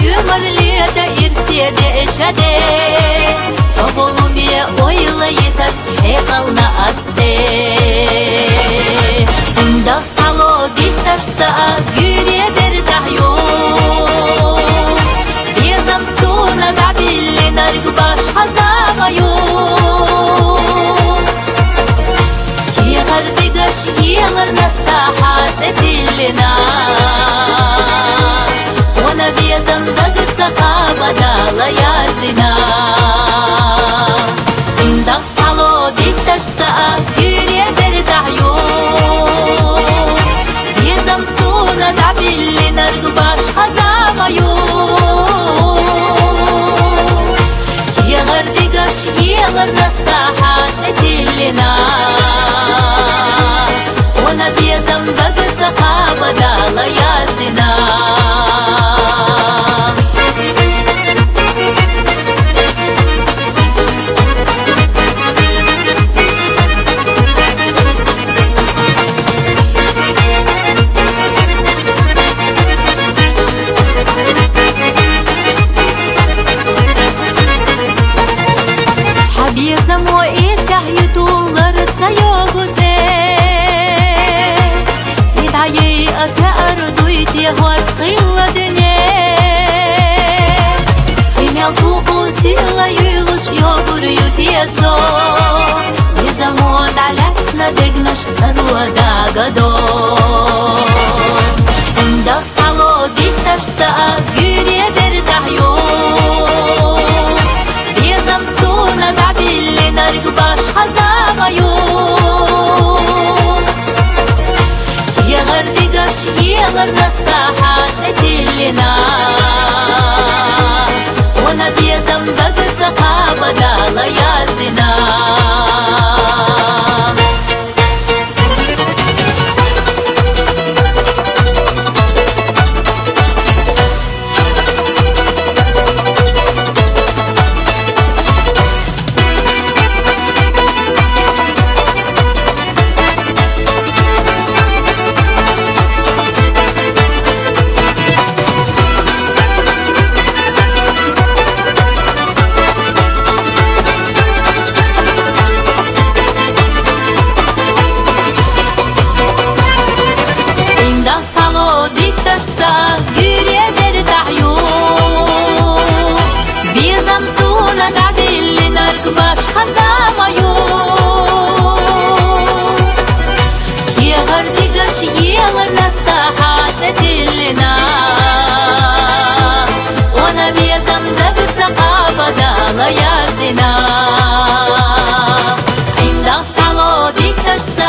ömürlüde irsiyede eşede Oğlum ye oyla yetat heqalna asde Unda salo diktaşsa güriye berdahyo Bezam sona dabilli narg baş hazamayo Çiğar digaş yelarna sahat etillina Ona bezam dagıtsa qabadala yazdina Inda salo diktaşsa güriye berdahyo Bezam sona dabilli narg baş hazamayo Çiğar digaş yelarna sahat etillina Ona bezam dagıtsa qabadala yazdina Безам о эсях ютулар цайогудзе Идае акар дуйте хват қилла дүне Имел туху сила юйлуш йогур ютесо Безам о даляцна дегнаш царуа дагадо Инда сало дикташца гюре бертахьо Bezam sona dabilli narg baş hazamayo Çiğar digaş yelarna sahat etillina Ona bezam dagıtsa qabadala yazdina Salo diktaşsa güriye berdahyo Bezam sona dabilli narg baş hazamayo Çiğar digaş yelarna sahat etillina Ona bezam dagıtsa qabadala yazdina Inda salo diktaşsa